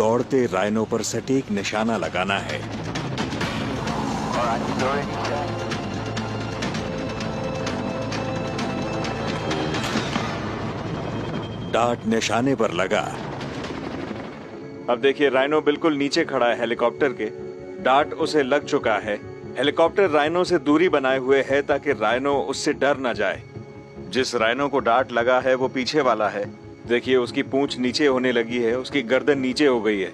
दौड़ते राइनो पर सटीक निशाना लगाना है। डार्ट निशाने पर लगा। अब देखिए राइनो बिल्कुल नीचे खड़ा है हेलीकॉप्टर के। डार्ट उसे लग चुका है। हेलीकॉप्टर राइनो से दूरी बनाए हुए है ताकि राइनो उससे डर ना जाए। जिस राइनो को डार्ट लगा है वो पीछे वाला है। देखिए उसकी पूंछ नीचे होने लगी है, उसकी गर्दन नीचे हो गई है।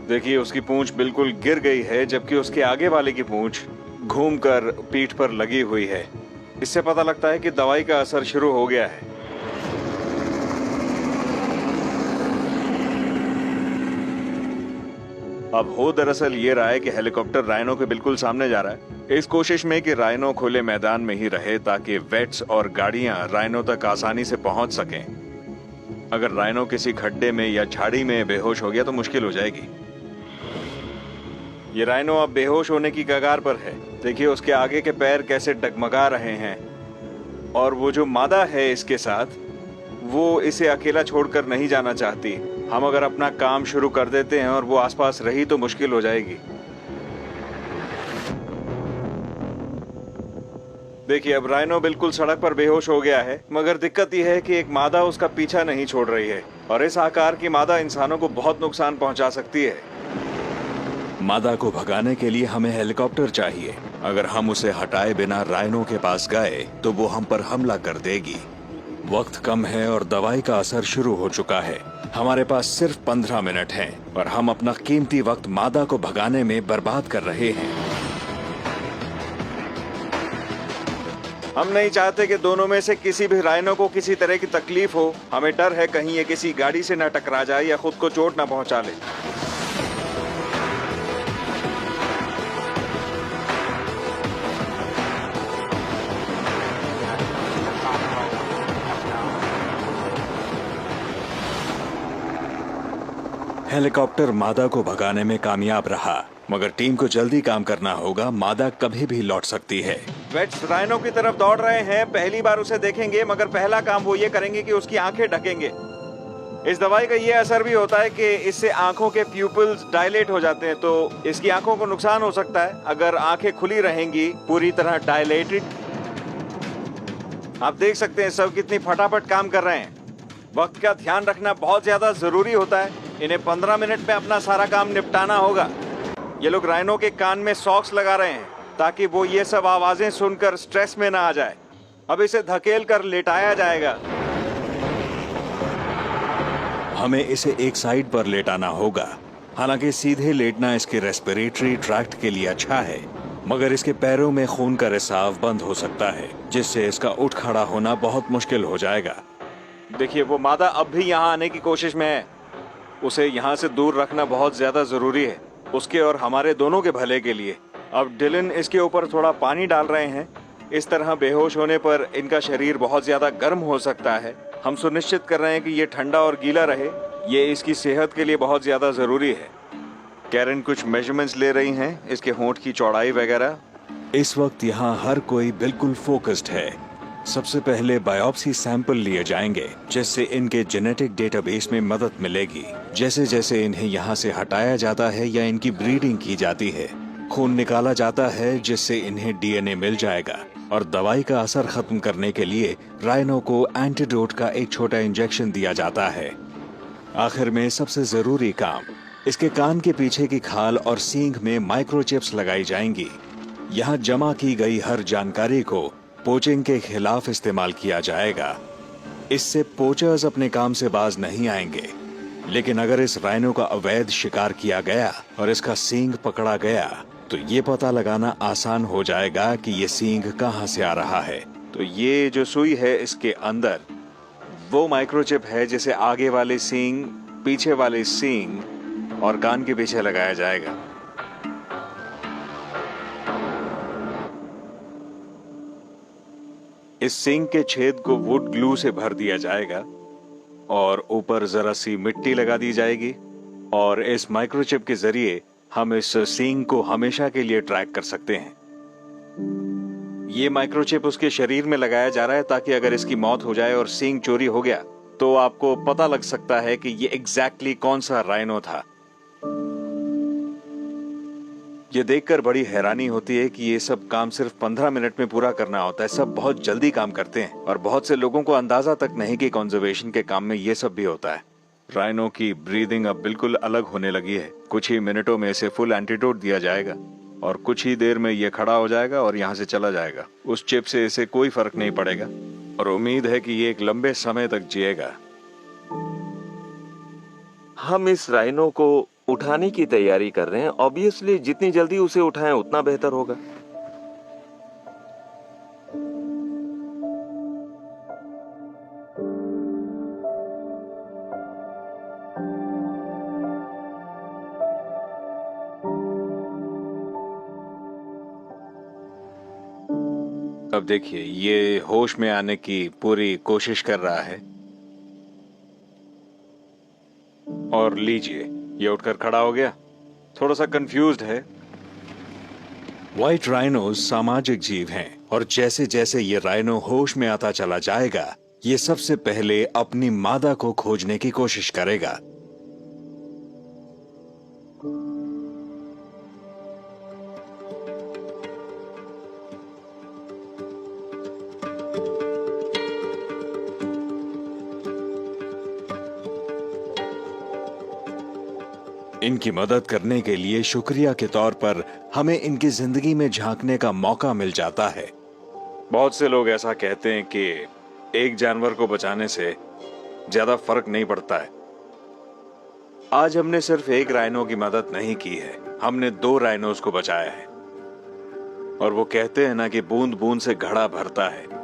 देखिए उसकी पूंछ बिल्कुल गिर गई है, जबकि उसके आगे वाले की पूंछ घूमकर पीठ पर लगी हुई है। इससे पता लगता है कि दवाई का असर शुरू हो गया है। अब हो दरअसल ये रहा है कि हेलीकॉप्टर राइनो के बिल्कुल सामने जा रहा है, इस कोशिश में कि राइनो खुले मैदान में ही रहे ताकि वेट्स और गाड़ियां राइनो तक आसानी से पहुंच सकें। अगर राइनो किसी खड्डे में या झाड़ी में बेहोश हो गया तो मुश्किल हो जाएगी। ये राइनो अब बेहोश होने की कगार पर है। देखिए उसके आगे के पैर कैसे डगमगा रहे हैं, और वो जो मादा है इसके साथ, वो इसे अकेला छोड़कर नहीं जाना चाहती। हम अगर अपना काम शुरू कर देते हैं और वो आसपास रही तो मुश्किल हो जाएगी। देखिए अब राइनो बिल्कुल सड़क पर बेहोश हो गया है, मगर दिक्कत यह है कि एक मादा उसका पीछा नहीं छोड़ रही है, और इस आकार की मादा इंसानों को बहुत नुकसान पहुंचा सकती है। मादा को भगाने के लिए हमें हेलीकॉप्टर चाहिए। अगर हम उसे हटाए बिना राइनो के पास गए तो वो हम पर हमला कर देगी। वक्त कम है और दवाई का असर शुरू हो चुका है। हमारे पास सिर्फ 15 मिनट हैं और हम अपना कीमती वक्त मादा को भगाने में बर्बाद कर रहे हैं। हम नहीं चाहते कि दोनों में से किसी भी राइनो को किसी तरह की तकलीफ हो। हमें डर है कहीं ये किसी गाड़ी से न टकरा जाए या खुद को चोट न पहुंचा ले। हेलीकॉप्टर मादा को भगाने में कामयाब रहा, मगर टीम को जल्दी काम करना होगा। मादा कभी भी लौट सकती है। वेट्स राइनो की तरफ दौड़ रहे हैं। पहली बार उसे देखेंगे, मगर पहला काम वो ये करेंगे कि उसकी आंखें ढकेंगे। इस दवाई का ये असर भी होता है कि इससे आंखों के प्यूपिल्स डायलेट हो जाते हैं, तो इसकी आंखों को नुकसान हो सकता है अगर आंखें खुली रहेंगी पूरी तरह डायलेटेड। आप देख सकते हैं सब कितनी फटाफट काम कर रहे हैं। वक्त का ध्यान रखना बहुत ज्यादा जरूरी होता है। इन्हें 15 मिनट में अपना सारा काम निपटाना होगा। ये लोग राइनो के कान में सॉक्स लगा रहे हैं ताकि वो ये सब आवाजें सुनकर स्ट्रेस में ना आ जाए। अब इसे धकेल कर लेटाया जाएगा। हमें इसे एक साइड पर लेटाना होगा। हालांकि सीधे लेटना इसके रेस्पिरेटरी ट्रैक्ट के लिए अच्छा है, मगर इसके पैरों में खून का रिसाव बंद हो सकता है, जिससे इसका उठ खड़ा होना बहुत मुश्किल हो जाएगा। देखिए वो मादा अब भी यहाँ आने की कोशिश में है। उसे यहाँ से दूर रखना बहुत ज्यादा जरूरी है, उसके और हमारे दोनों के भले के लिए। अब डिलन इसके ऊपर थोड़ा पानी डाल रहे हैं। इस तरह बेहोश होने पर इनका शरीर बहुत ज्यादा गर्म हो सकता है। हम सुनिश्चित कर रहे हैं कि ये ठंडा और गीला रहे। ये इसकी सेहत के लिए बहुत ज्यादा जरूरी है। कैरन कुछ मेजरमेंट्स ले रही हैं, इसके होंठ की चौड़ाई वगैरह। इस वक्त यहाँ हर कोई बिल्कुल फोकस्ड है। सबसे पहले बायोप्सी सैंपल लिए जाएंगे, जिससे इनके जेनेटिक डेटाबेस में मदद मिलेगी। जैसे जैसे इन्हें यहाँ से हटाया जाता है या इनकी ब्रीडिंग की जाती है, खून निकाला जाता है, जिससे इन्हें डीएनए मिल जाएगा। और दवाई का असर खत्म करने के लिए राइनो को एंटीडोट का एक छोटा इंजेक्शन दिया जाता है। आखिर में सबसे जरूरी काम, इसके कान के पीछे की खाल और सींग में माइक्रोचिप्स लगाई जाएंगी। यहाँ जमा की गई हर जानकारी को पोचिंग के खिलाफ इस्तेमाल किया जाएगा। इससे पोचर्स अपने काम से बाज नहीं आएंगे। लेकिन अगर इस राइनो का अवैध शिकार किया गया और इसका सींग पकड़ा गया, तो ये पता लगाना आसान हो जाएगा कि ये सींग कहाँ से आ रहा है। तो ये जो सुई है इसके अंदर वो माइक्रोचिप है, जिसे आगे वाले सींग, पीछे वाले सींग और कान के पीछे लगाया जाएगा। इस सींग के छेद को वुड ग्लू से भर दिया जाएगा और ऊपर जरा सी मिट्टी लगा दी जाएगी, और इस माइक्रोचिप के जरिए हम इस सींग को हमेशा के लिए ट्रैक कर सकते हैं। ये माइक्रोचिप उसके शरीर में लगाया जा रहा है ताकि अगर इसकी मौत हो जाए और सींग चोरी हो गया तो आपको पता लग सकता है कि ये एग्जैक्टली कौन सा राइनो था। ये देखकर बड़ी हैरानी होती है कि ये सब काम सिर्फ 15 मिनट में पूरा करना होता है। सब बहुत जल्दी काम करते हैं और बहुत से लोगों को अंदाजा तक नहीं कि कंजर्वेशन के काम में ये सब भी होता है। राइनो की ब्रीदिंग अब बिल्कुल अलग होने लगी है। कुछ ही मिनटों में इसे फुल एंटीडोट दिया जाएगा और कुछ ही देर में ये खड़ा हो जाएगा और यहाँ से चला जाएगा। उस चिप से इसे कोई फर्क नहीं पड़ेगा और उम्मीद है कि ये एक लंबे समय तक जिएगा। हम इस राइनो को उठाने की तैयारी कर रहे हैं। ऑब्वियसली जितनी जल्दी उसे उठाएं उतना बेहतर होगा। अब देखिए, ये होश में आने की पूरी कोशिश कर रहा है और लीजिए, ये उठकर खड़ा हो गया। थोड़ा सा कंफ्यूज्ड है। व्हाइट राइनोज सामाजिक जीव हैं और जैसे जैसे ये राइनो होश में आता चला जाएगा, ये सबसे पहले अपनी मादा को खोजने की कोशिश करेगा। इनकी मदद करने के लिए शुक्रिया के तौर पर हमें इनकी जिंदगी में झांकने का मौका मिल जाता है। बहुत से लोग ऐसा कहते हैं कि एक जानवर को बचाने से ज्यादा फर्क नहीं पड़ता है। आज हमने सिर्फ एक राइनो की मदद नहीं की है, हमने 2 राइनोज को बचाया है। और वो कहते हैं ना कि बूंद बूंद से घड़ा भरता है।